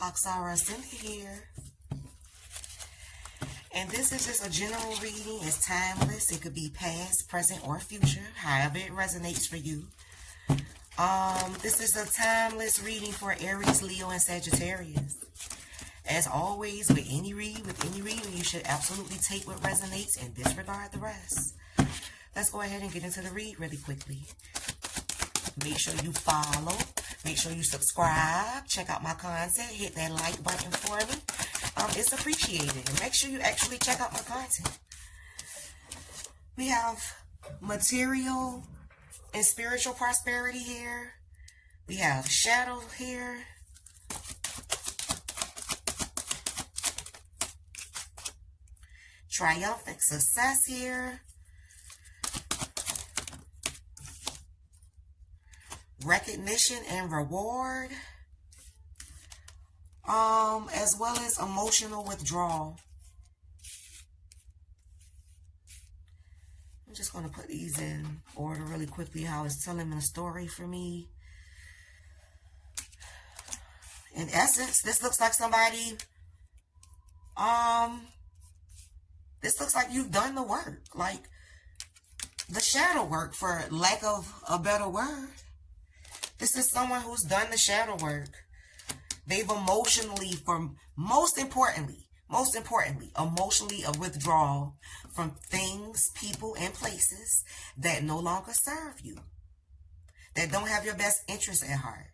Oksara Cynthia here. And this is just a general reading. It's timeless. It could be past, present, or future, however it resonates for you. This is a timeless reading for Aries, Leo, and Sagittarius. As always, with any reading, you should absolutely take what resonates and disregard the rest. Let's go ahead and get into the read really quickly. Make sure you follow. Make sure you subscribe. Check out my content. Hit that like button for me. It's appreciated. And make sure you actually check out my content. We have material and spiritual prosperity here. We have shadow here. Triumphant success here. Recognition and reward. As well as emotional withdrawal. I'm just going to put these in order really quickly, how it's telling a story for me. In essence, this looks like somebody, this looks like you've done the work, like the shadow work, for lack of a better word. This is someone who's done the shadow work. They've emotionally, most importantly, emotionally a withdrawal from things, people, and places that no longer serve you, that don't have your best interests at heart.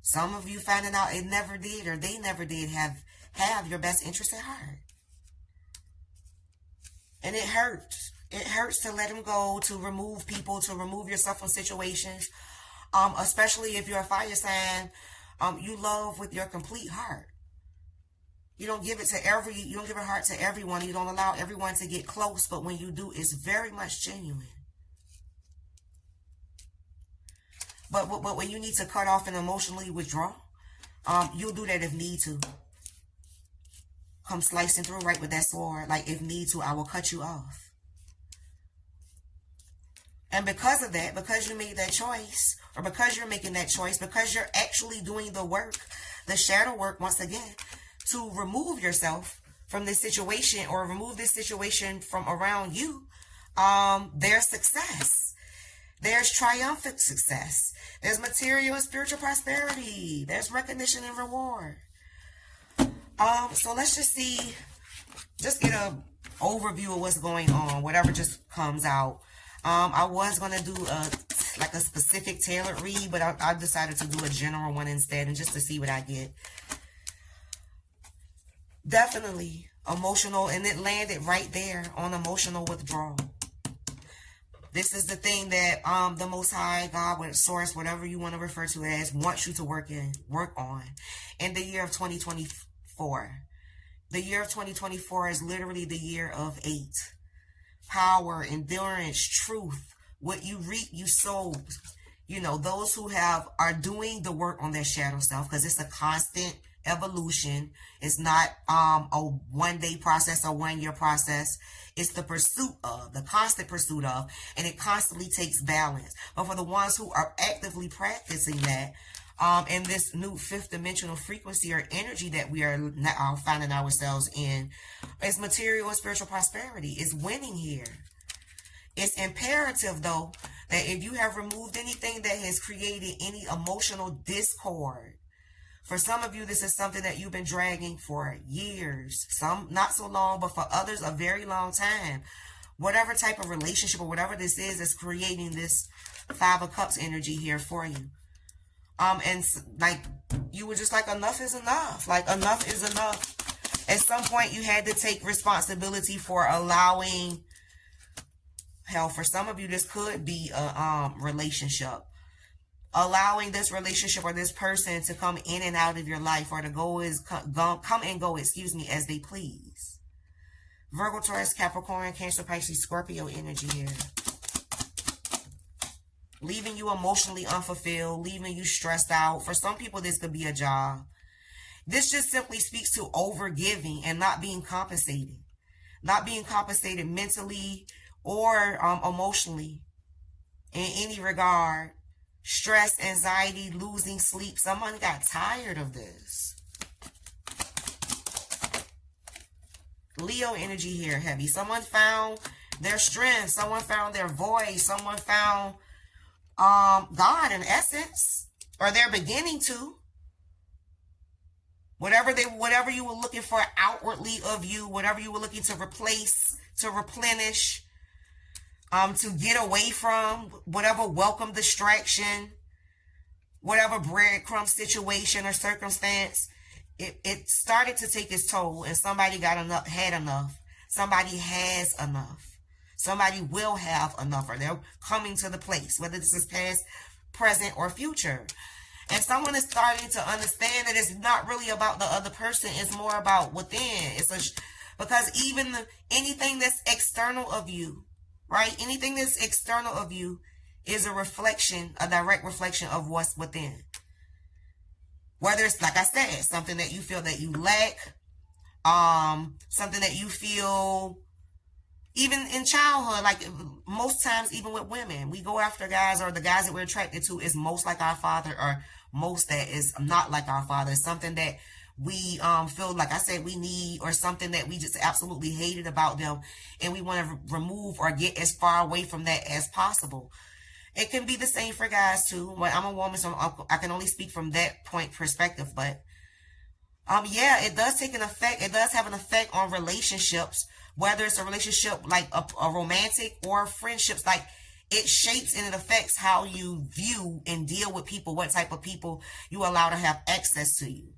Some of you finding out it never did, or they never did have your best interests at heart. And it hurts. It hurts to let them go, to remove people, to remove yourself from situations, especially if you're a fire sign. You love with your complete heart. You don't give it to you don't give your heart to everyone. You don't allow everyone to get close, but when you do, it's very much genuine. But when you need to cut off and emotionally withdraw, you'll do that if need to. Come slicing through right with that sword. Like, if need to, I will cut you off. And because of that, because you made that choice, or because you're making that choice, because you're actually doing the work, the shadow work, once again, to remove yourself from this situation, or remove this situation from around you, there's success. There's triumphant success. There's material and spiritual prosperity. There's recognition and reward. So let's just get an overview of what's going on, whatever just comes out. I was going to do a specific tailored read, but I decided to do a general one instead, and just to see what I get. Definitely emotional, and it landed right there on emotional withdrawal. This is the thing that the Most High, God, Source, whatever you want to refer to it as, wants you to work on in the year of 2024. The year of 2024 is literally the year of 8. Power, endurance, truth. What you reap, you sow. You know, those who are doing the work on their shadow self, because it's a constant evolution. It's not a one-day process or one-year process. It's the constant pursuit of, and it constantly takes balance. But for the ones who are actively practicing that, in this new 5th dimensional frequency or energy that we are now finding ourselves in, is material and spiritual prosperity. It's winning here. It's imperative, though, that if you have removed anything that has created any emotional discord, for some of you, this is something that you've been dragging for years. Some not so long, but for others, a very long time. Whatever type of relationship or whatever this is creating this 5 of Cups energy here for you. And like, you were just like, enough is enough. Like, enough is enough. At some point, you had to take responsibility for allowing, hell, for some of you, this could be a relationship. Allowing this relationship or this person to come in and out of your life, or to come and go, as they please. Virgo, Taurus, Capricorn, Cancer, Pisces, Scorpio energy here. Leaving you emotionally unfulfilled, leaving you stressed out. For some people, this could be a job. This just simply speaks to overgiving and not being compensated. Not being compensated mentally or emotionally in any regard. Stress, anxiety, losing sleep. Someone got tired of this. Leo energy here heavy. Someone found their strength. Someone found their voice. Someone found God in essence, or they're beginning to. Whatever you were looking for outwardly of you, whatever you were looking to replace, to replenish, to get away from, whatever welcome distraction, whatever breadcrumb situation or circumstance, it started to take its toll, and somebody had enough. Somebody has enough. Somebody will have enough, or they're coming to the place, whether this is past, present, or future. And someone is starting to understand that it's not really about the other person. It's more about within. Because even anything that's external of you, right? Anything that's external of you is a reflection, a direct reflection of what's within. Whether it's, like I said, something that you feel that you lack, something that you feel, even in childhood, like most times, even with women, we go after guys, or the guys that we're attracted to is most like our father, or most that is not like our father. Something that we feel, like I said, we need, or something that we just absolutely hated about them, and we want to remove or get as far away from that as possible. It can be the same for guys too. Well, I'm a woman, so I can only speak from that point perspective. But yeah, it does take an effect. It does have an effect on relationships, whether it's a relationship like a romantic or friendships. Like, it shapes and it affects how you view and deal with people, what type of people you allow to have access to you.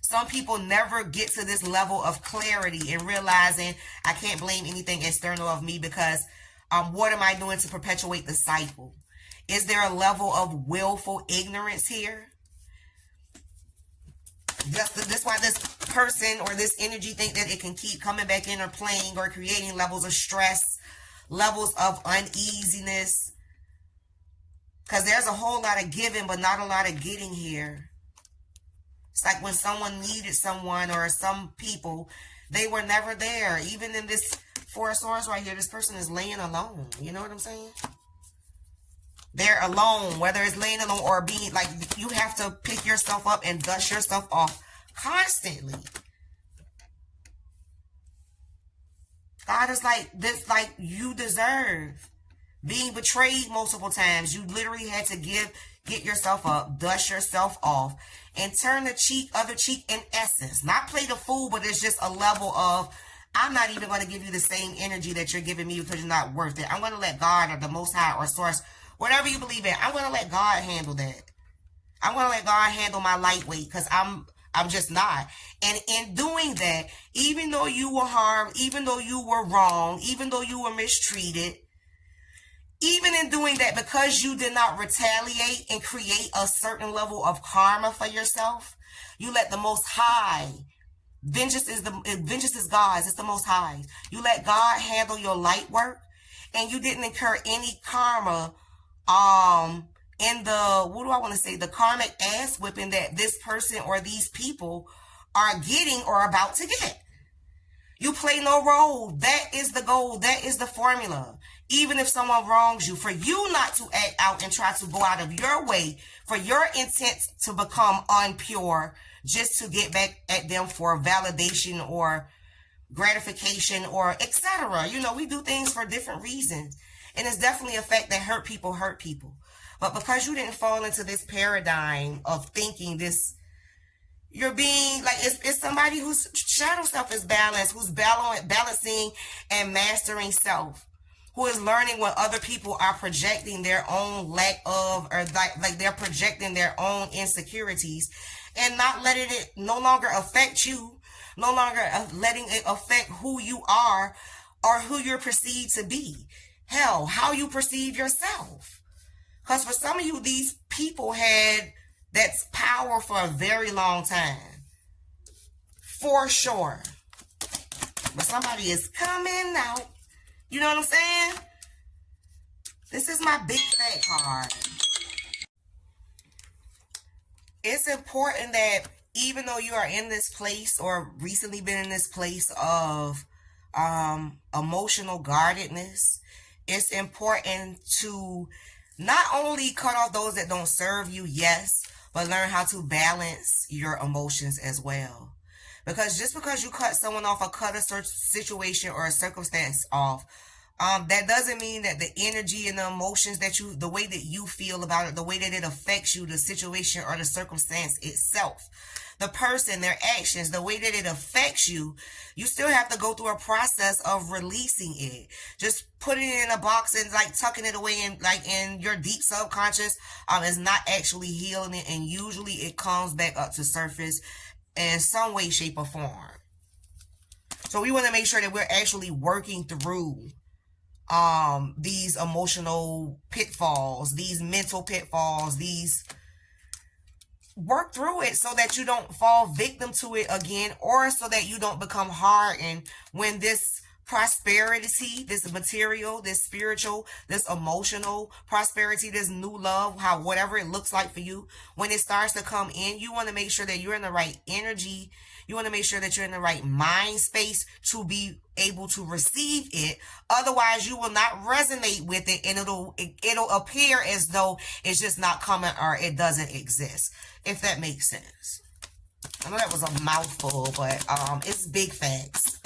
Some people never get to this level of clarity and realizing I can't blame anything external of me, because what am I doing to perpetuate the cycle? Is there a level of willful ignorance here? That's why this person or this energy think that it can keep coming back in or playing or creating levels of stress, levels of uneasiness. Because there's a whole lot of giving, but not a lot of getting here. It's like when someone needed someone, or some people, they were never there. Even in this Four of Swords right here, this person is laying alone. You know what I'm saying? They're alone, whether it's laying alone or being, like, you have to pick yourself up and dust yourself off constantly. God is like, this, like, you deserve being betrayed multiple times. You literally had to get yourself up, dust yourself off, and turn the other cheek in essence. Not play the fool, but it's just a level of, I'm not even going to give you the same energy that you're giving me because you're not worth it. I'm going to let God, or the Most High, or Source, whatever you believe in, I'm going to let God handle that. I'm going to let God handle my lightweight, because I'm just not. And in doing that, even though you were harmed, even though you were wrong, even though you were mistreated, even in doing that, because you did not retaliate and create a certain level of karma for yourself, you let the Most High, vengeance is God's, it's the Most High. You let God handle your light work, and you didn't incur any karma in the karmic ass whipping that this person or these people are getting or about to get. You play no role. That is the goal. That is the formula. Even if someone wrongs you, for you not to act out and try to go out of your way for your intent to become unpure, just to get back at them for validation or gratification or etc. You know, we do things for different reasons. And it's definitely a fact that hurt people. But because you didn't fall into this paradigm of thinking this, you're being like, it's somebody whose shadow self is balanced, who's balancing and mastering self, who is learning when other people are projecting their own lack of, or like they're projecting their own insecurities, and not letting it no longer affect you, no longer letting it affect who you are or who you're perceived to be. Hell, how you perceive yourself. Because for some of you, these people had that's power for a very long time. For sure. But somebody is coming out. You know what I'm saying? This is my big fat card. It's important that even though you are in this place, or recently been in this place of emotional guardedness, it's important to not only cut off those that don't serve you, yes, but learn how to balance your emotions as well. Because just because you cut someone off or cut a situation or a circumstance off, that doesn't mean that the energy and the emotions the way that you feel about it, the way that it affects you, the situation or the circumstance itself, the person, their actions, the way that it affects you, you still have to go through a process of releasing it. Just putting it in a box and like tucking it away in your deep subconscious is not actually healing it, and usually it comes back up to surface in some way, shape, or form. So we want to make sure that we're actually working through these emotional pitfalls, these mental pitfalls, work through it so that you don't fall victim to it again, or so that you don't become hardened when this prosperity, this material, this spiritual, this emotional prosperity, this new love, whatever it looks like for you, when it starts to come in, you want to make sure that you're in the right energy. You want to make sure that you're in the right mind space to be able to receive it. Otherwise, you will not resonate with it, and it'll appear as though it's just not coming or it doesn't exist, if that makes sense. I know that was a mouthful, but it's big facts.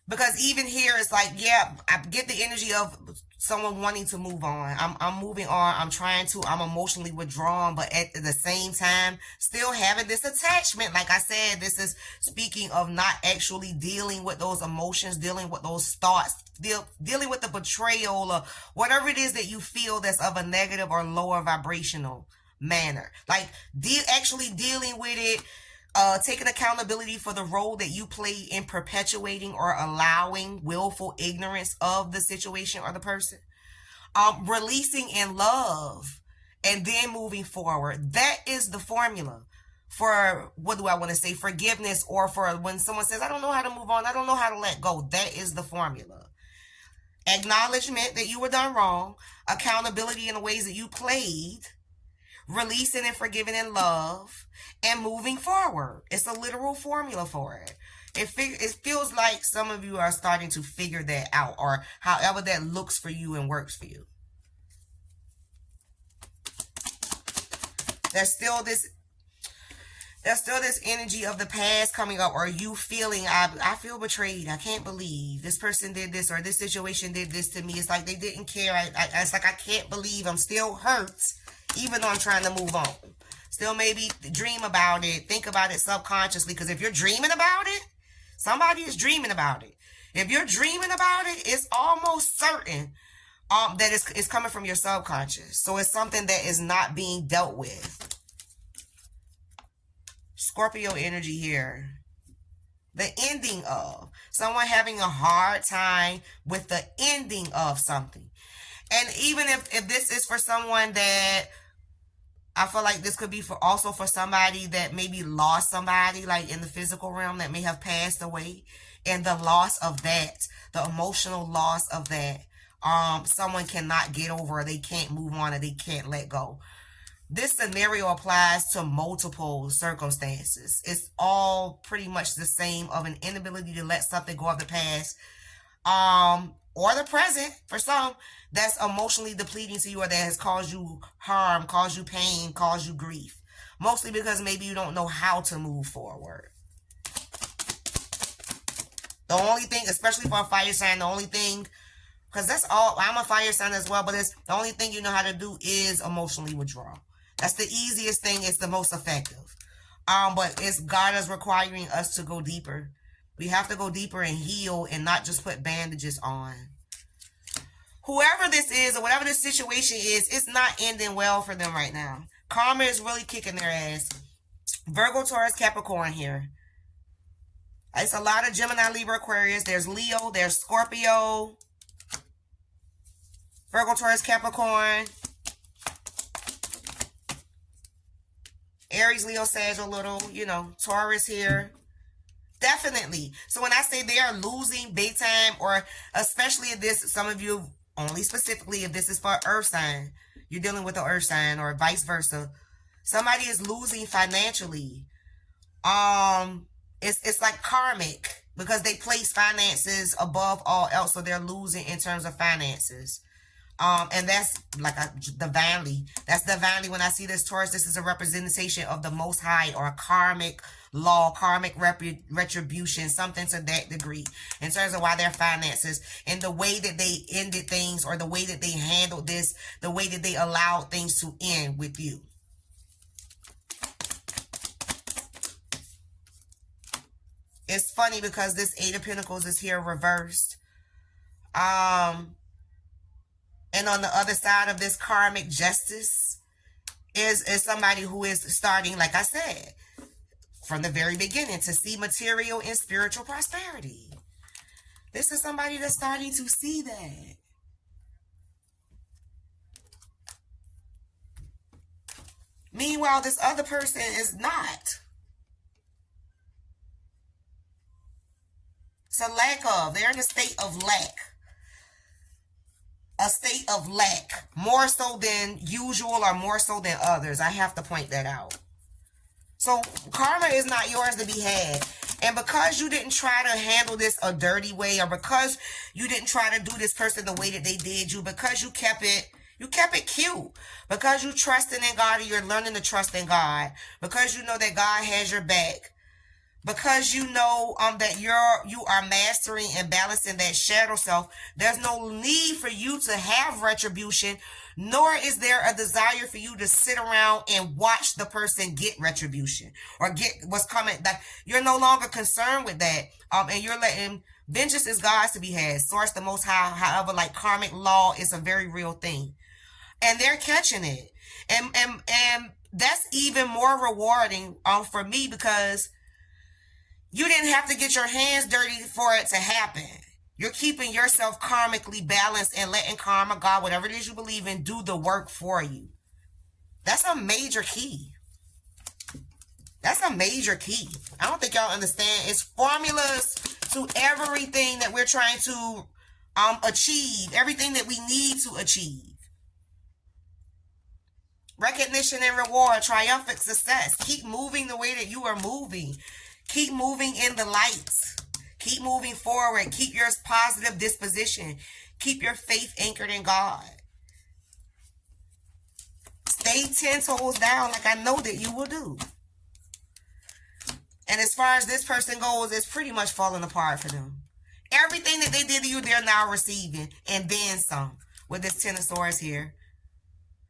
Because even here, it's like, yeah, I get the energy of someone wanting to move on. I'm moving on. I'm emotionally withdrawn, but at the same time, still having this attachment. Like I said, this is speaking of not actually dealing with those emotions, dealing with those thoughts, dealing with the betrayal or whatever it is that you feel that's of a negative or lower vibrational manner. Like actually dealing with it. Taking accountability for the role that you play in perpetuating or allowing willful ignorance of the situation or the person. Releasing in love and then moving forward. That is the formula for, what do I want to say, forgiveness, or for when someone says, I don't know how to move on, I don't know how to let go. That is the formula. Acknowledgement that you were done wrong. Accountability in the ways that you played. Releasing and forgiving in love, and moving forward. It's a literal formula for it. It feels like some of you are starting to figure that out, or however that looks for you and works for you. There's still this energy of the past coming up, or you feeling, I feel betrayed. I can't believe this person did this, or this situation did this to me. It's like they didn't care. It's like I can't believe I'm still hurt, even though I'm trying to move on. Still maybe dream about it, think about it subconsciously, because if you're dreaming about it, somebody is dreaming about it. If you're dreaming about it, it's almost certain that it's coming from your subconscious. So it's something that is not being dealt with. Scorpio energy here. The ending of. Someone having a hard time with the ending of something. And even if this is for someone that, I feel like this could be also for somebody that maybe lost somebody, like in the physical realm, that may have passed away. And the loss of that, the emotional loss of that, someone cannot get over, or they can't move on, or they can't let go. This scenario applies to multiple circumstances. It's all pretty much the same, of an inability to let something go of the past, or the present for some, that's emotionally depleting to you, or that has caused you harm, caused you pain, caused you grief. Mostly because maybe you don't know how to move forward. The only thing, especially for a fire sign, the only thing, because that's all, I'm a fire sign as well, but it's the only thing you know how to do is emotionally withdraw. That's the easiest thing. It's the most effective. But God is requiring us to go deeper. We have to go deeper and heal, and not just put bandages on. Whoever this is, or whatever this situation is, it's not ending well for them right now. Karma is really kicking their ass. Virgo, Taurus, Capricorn here. It's a lot of Gemini, Libra, Aquarius. There's Leo, there's Scorpio. Virgo, Taurus, Capricorn. Aries, Leo, Sag a little, Taurus here. Definitely. So when I say they are losing big time, or especially if this, some of you, only specifically if this is for earth sign, you're dealing with the earth sign, or vice versa. Somebody is losing financially. It's like karmic, because they place finances above all else, so they're losing in terms of finances. And that's like divinely. That's divinely. When I see this Taurus, this is a representation of the Most High, or a karmic law, karmic retribution, something to that degree, in terms of why their finances and the way that they ended things, or the way that they handled this, the way that they allowed things to end with you. It's funny because this Eight of Pentacles is here reversed. And on the other side of this karmic justice is somebody who is starting, like I said, from the very beginning, to see material and spiritual prosperity. This is somebody that's starting to see that. Meanwhile, this other person is not. It's a lack of. They're in a state of lack. A state of lack, more so than usual, or more so than others. I have to point that out. So karma is not yours to be had. And because you didn't try to handle this a dirty way, or because you didn't try to do this person the way that they did you, because you kept it cute, because you trusted in God, and you're learning to trust in God, because you know that God has your back, because you know that you are mastering and balancing that shadow self, there's no need for you to have retribution, nor is there a desire for you to sit around and watch the person get retribution or get what's coming. That you're no longer concerned with that, and you're letting vengeance is God's to be had. Source the Most High. However, like karmic law is a very real thing, and they're catching it, and that's even more rewarding for me, because you didn't have to get your hands dirty for it to happen. You're keeping yourself karmically balanced and letting karma, God, whatever it is you believe in, do the work for you. That's a major key. That's a major key. I don't think y'all understand. It's formulas to everything that we're trying to achieve, everything that we need to achieve. Recognition and reward, triumphant success. Keep moving the way that you are moving. Keep moving in the light. Keep moving forward. Keep your positive disposition. Keep your faith anchored in God. Stay 10 toes down, like I know that you will do. And as far as this person goes, it's pretty much falling apart for them. Everything that they did to you, they're now receiving. And then some. With this Ten of Swords here.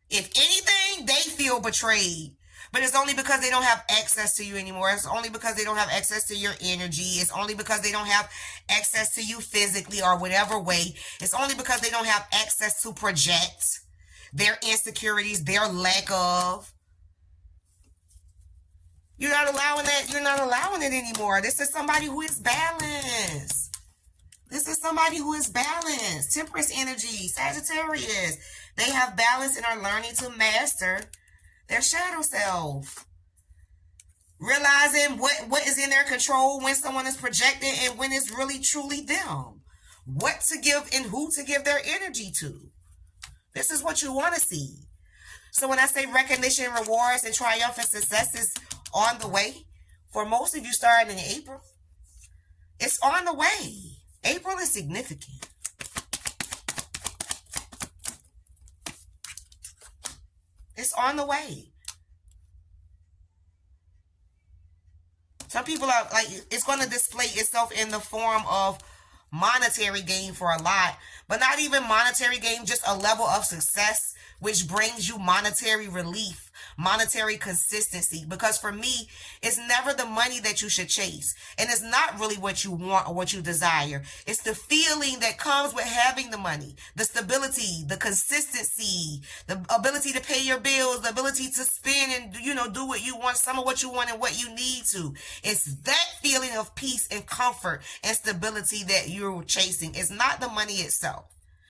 If anything, they feel betrayed. But it's only because they don't have access to you anymore. It's only because they don't have access to your energy. It's only because they don't have access to you physically or whatever way. It's only because they don't have access to project their insecurities, their lack of. You're not allowing that. You're not allowing it anymore. This is somebody who is balanced. This is somebody who is balanced. Temperance energy, Sagittarius. They have balance and are learning to master their shadow self. Realizing what is in their control, when someone is projecting and when it's really truly them. What to give and who to give their energy to. This is what you want to see. So when I say recognition, rewards, and triumphant success is on the way, for most of you starting in April, it's on the way. April is significant. It's on the way. Some people are like, it's going to display itself in the form of monetary gain for a lot, but not even monetary gain, just a level of success which brings you monetary relief, monetary consistency. Because for me, it's never the money that you should chase, and it's not really what you want or what you desire. It's the feeling that comes with having the money, the stability, the consistency, the ability to pay your bills, the ability to spend and, do what you want, some of what you want and what you need to. It's that feeling of peace and comfort and stability that you're chasing. It's not the money itself.